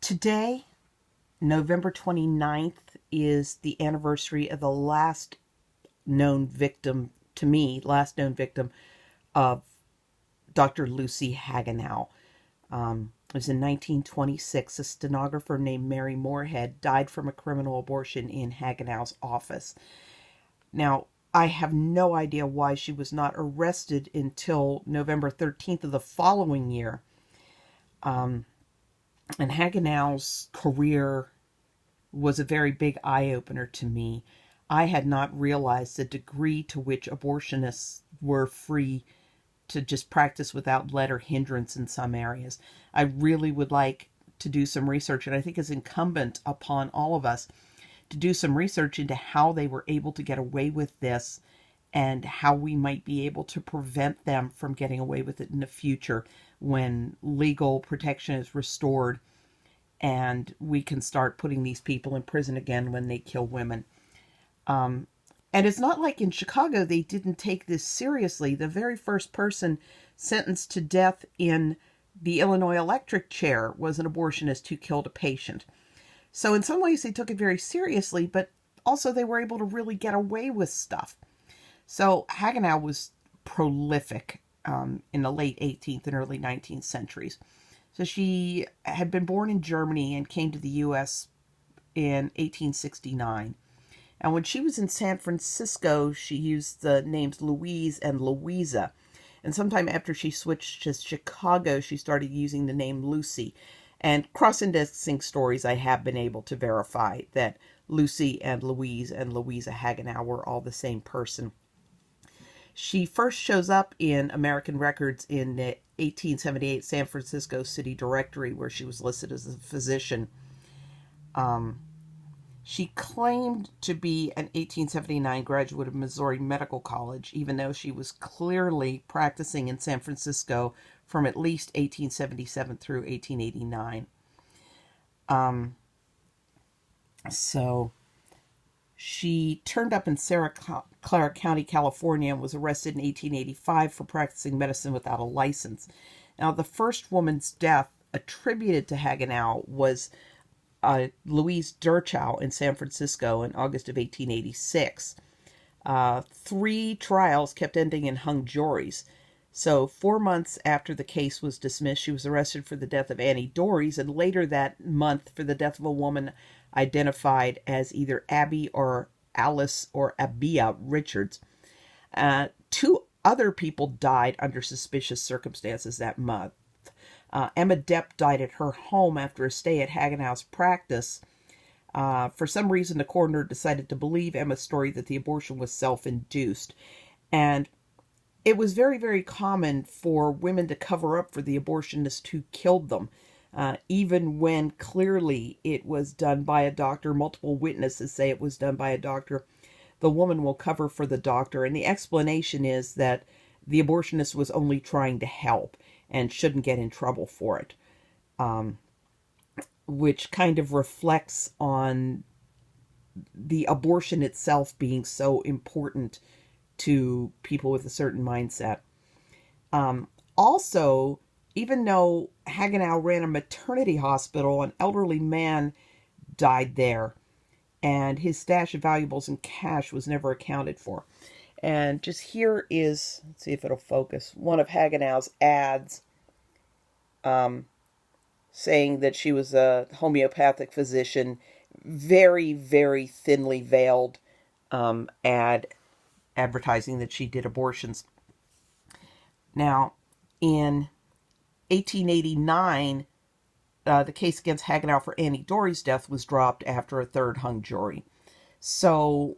Today, November 29th, is the anniversary of the last known victim, to me, last known victim of Dr. Lucy Hagenow. It was in 1926. A stenographer named Mary Moorhead died from a criminal abortion in Hagenow's office. Now, I have no idea why she was not arrested until November 13th of the following year. And Hagenow's career was a very big eye-opener to me. I had not realized the degree to which abortionists were free to just practice without let or hindrance in some areas. I really would like to do some research, and I think it's incumbent upon all of us to do some research into how they were able to get away with this and how we might be able to prevent them from getting away with it in the future when legal protection is restored and we can start putting these people in prison again when they kill women. And it's not like in Chicago they didn't take this seriously. The very first person sentenced to death in the Illinois electric chair was an abortionist who killed a patient. So in some ways they took it very seriously, but also they were able to really get away with stuff. So Hagenow was prolific in the late 18th and early 19th centuries. So she had been born in Germany and came to the U.S. in 1869. And when she was in San Francisco, she used the names Louise and Louisa. And sometime after she switched to Chicago, she started using the name Lucy. And cross-indexing stories, I have been able to verify that Lucy and Louise and Louisa Hagenow were all the same person. She first shows up in American records in the 1878 San Francisco City Directory, where she was listed as a physician. She claimed to be an 1879 graduate of Missouri Medical College, even though she was clearly practicing in San Francisco from at least 1877 through 1889. So she turned up in Santa Clara County, California, and was arrested in 1885 for practicing medicine without a license. Now, the first woman's death attributed to Hagenow was Louise Dirchow in San Francisco in August of 1886. 3 trials kept ending in hung juries. So 4 months after the case was dismissed, she was arrested for the death of Annie Dorries, and later that month for the death of a woman identified as either Abby or Alice or Abia Richards. 2 other people died under suspicious circumstances that month. Emma Depp died at her home after a stay at Hagenow's practice. For some reason, the coroner decided to believe Emma's story that the abortion was self-induced. And it was very, very common for women to cover up for the abortionist who killed them, even when clearly it was done by a doctor. Multiple witnesses say it was done by a doctor. The woman will cover for the doctor, and the explanation is that the abortionist was only trying to help and shouldn't get in trouble for it, which kind of reflects on the abortion itself being so important to people with a certain mindset. Also, even though Hagenow ran a maternity hospital, an elderly man died there, and his stash of valuables and cash was never accounted for. And just here is, let's see if it'll focus, one of Hagenow's ads saying that she was a homeopathic physician. Very, very thinly veiled ad advertising that she did abortions. Now, in 1889, the case against Hagenow for Annie Dorries' death was dropped after a 3rd hung jury. So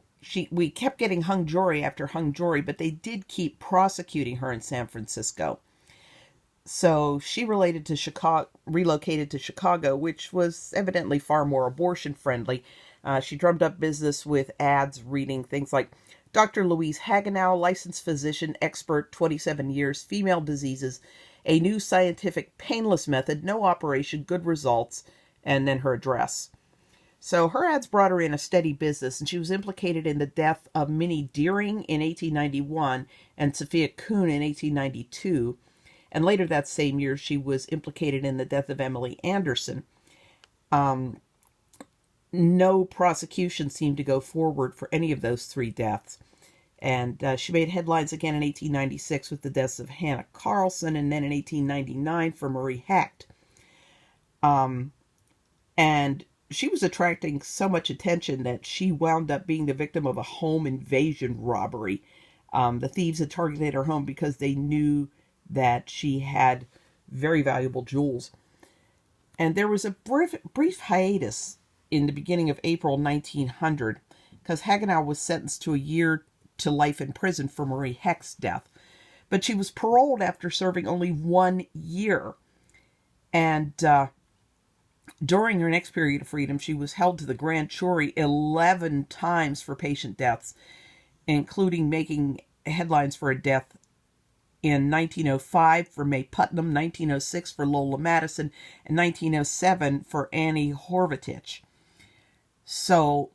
we kept getting hung jury after hung jury, but they did keep prosecuting her in San Francisco. So she relocated to Chicago, which was evidently far more abortion friendly. She drummed up business with ads reading things like, Dr. Louise Hagenow, licensed physician, expert, 27 years, female diseases, a new scientific painless method, no operation, good results, and then her address. So her ads brought her in a steady business, and she was implicated in the death of Minnie Deering in 1891 and Sophia Kuhn in 1892. And later that same year, she was implicated in the death of Emily Anderson. No prosecution seemed to go forward for any of those 3 deaths. And she made headlines again in 1896 with the deaths of Hannah Carlson, and then in 1899 for Marie Hecht. And she was attracting so much attention that she wound up being the victim of a home invasion robbery. The thieves had targeted her home because they knew that she had very valuable jewels. And there was a brief hiatus in the beginning of April 1900 because Hagenow was sentenced to a year to life in prison for Marie Hecht's death. But she was paroled after serving only 1 year. And during her next period of freedom, she was held to the grand jury 11 times for patient deaths, including making headlines for a death in 1905 for May Putnam, 1906 for Lola Madison, and 1907 for Annie Horvitich. So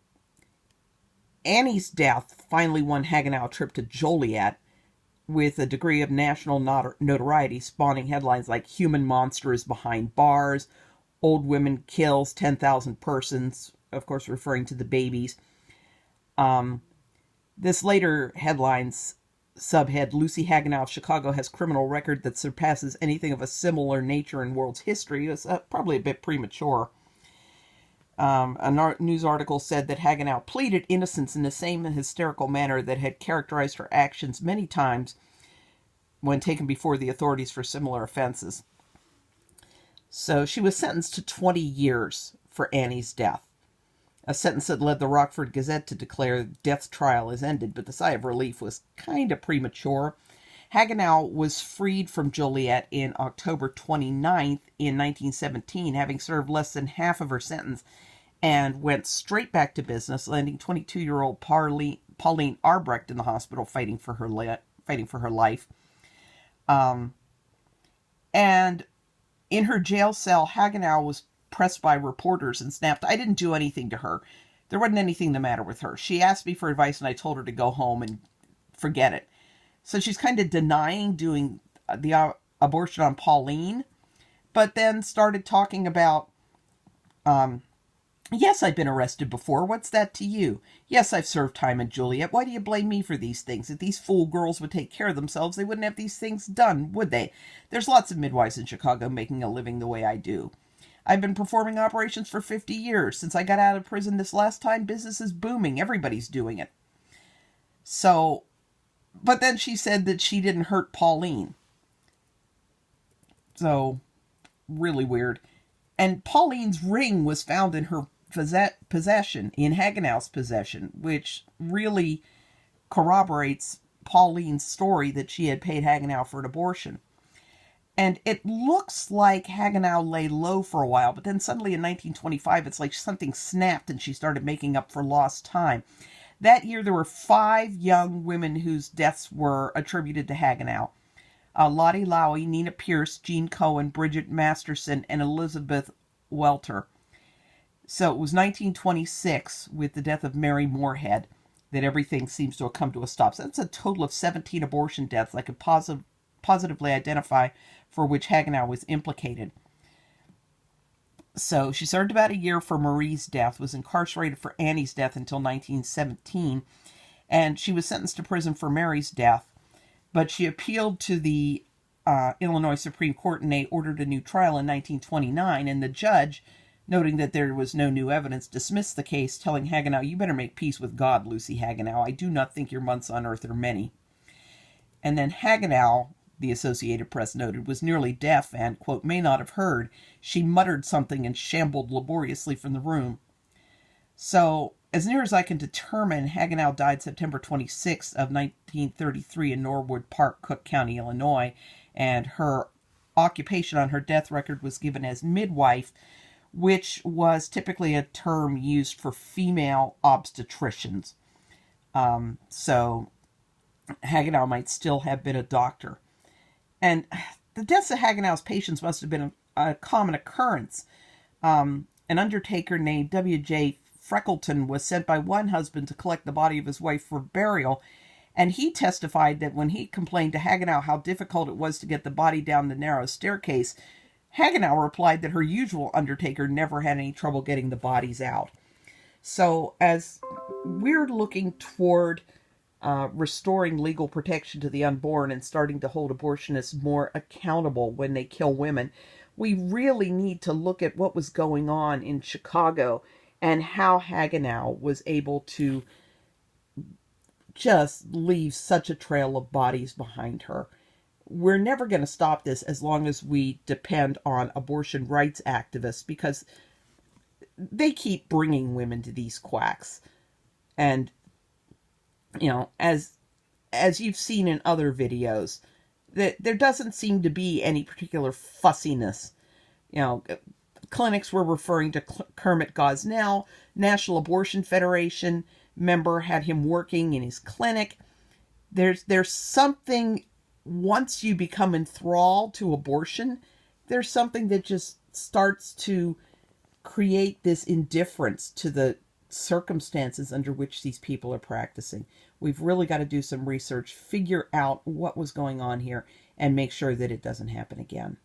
Annie's death finally won Hagenow a trip to Joliet with a degree of national notoriety, spawning headlines like "Human Monster is Behind Bars," "Old Women Kills 10,000 Persons," of course referring to the babies. This later headline's subhead, "Lucy Hagenow of Chicago has criminal record that surpasses anything of a similar nature in world's history," was probably a bit premature. A news article said that Hagenow pleaded innocence in the same hysterical manner that had characterized her actions many times when taken before the authorities for similar offenses. So she was sentenced to 20 years for Annie's death, a sentence that led the Rockford Gazette to declare death's trial is ended, but the sigh of relief was kind of premature. Hagenow was freed from Joliet in October 29th in 1917, having served less than half of her sentence, and went straight back to business, landing 22-year-old Pauline Arbrecht in the hospital fighting for her life. And in her jail cell, Hagenow was pressed by reporters and snapped, "I didn't do anything to her. There wasn't anything the matter with her. She asked me for advice and I told her to go home and forget it." So she's kind of denying doing the abortion on Pauline, but then started talking about, "Yes, I've been arrested before. What's that to you? Yes, I've served time in Joliet. Why do you blame me for these things? If these fool girls would take care of themselves, they wouldn't have these things done, would they? There's lots of midwives in Chicago making a living the way I do. I've been performing operations for 50 years. Since I got out of prison this last time, business is booming. Everybody's doing it." So, but then she said that she didn't hurt Pauline. So, really weird. And Pauline's ring was found in her possession, in Hagenow's possession, which really corroborates Pauline's story that she had paid Hagenow for an abortion. And it looks like Hagenow lay low for a while, but then suddenly in 1925, it's like something snapped and she started making up for lost time. That year, there were 5 young women whose deaths were attributed to Hagenow. Lottie Lowy, Nina Pierce, Jean Cohen, Bridget Masterson, and Elizabeth Welter. So it was 1926, with the death of Mary Moorhead, that everything seems to have come to a stop. So that's a total of 17 abortion deaths I could positively identify for which Hagenow was implicated. So she served about a year for Marie's death, was incarcerated for Annie's death until 1917, and she was sentenced to prison for Mary's death. But she appealed to the Illinois Supreme Court, and they ordered a new trial in 1929, and the judge, noting that there was no new evidence, dismissed the case, telling Hagenow, "You better make peace with God, Lucy Hagenow. I do not think your months on earth are many." And then Hagenow, the Associated Press noted, was nearly deaf and, quote, "may not have heard. She muttered something and shambled laboriously from the room." So, as near as I can determine, Hagenow died September 26th of 1933 in Norwood Park, Cook County, Illinois, and her occupation on her death record was given as midwife, which was typically a term used for female obstetricians. So Hagenow might still have been a doctor. And the deaths of Hagenow's patients must have been a common occurrence. An undertaker named W.J. Freckleton was sent by one husband to collect the body of his wife for burial, and he testified that when he complained to Hagenow how difficult it was to get the body down the narrow staircase, Hagenow replied that her usual undertaker never had any trouble getting the bodies out. So as we're looking toward restoring legal protection to the unborn and starting to hold abortionists more accountable when they kill women, we really need to look at what was going on in Chicago and how Hagenow was able to just leave such a trail of bodies behind her. We're never going to stop this as long as we depend on abortion rights activists, because they keep bringing women to these quacks. And, you know, as you've seen in other videos, that there doesn't seem to be any particular fussiness. You know, clinics were referring to Kermit Gosnell, National Abortion Federation member, had him working in his clinic. There's something, once you become enthralled to abortion, there's something that just starts to create this indifference to the circumstances under which these people are practicing. We've really got to do some research, figure out what was going on here, and make sure that it doesn't happen again.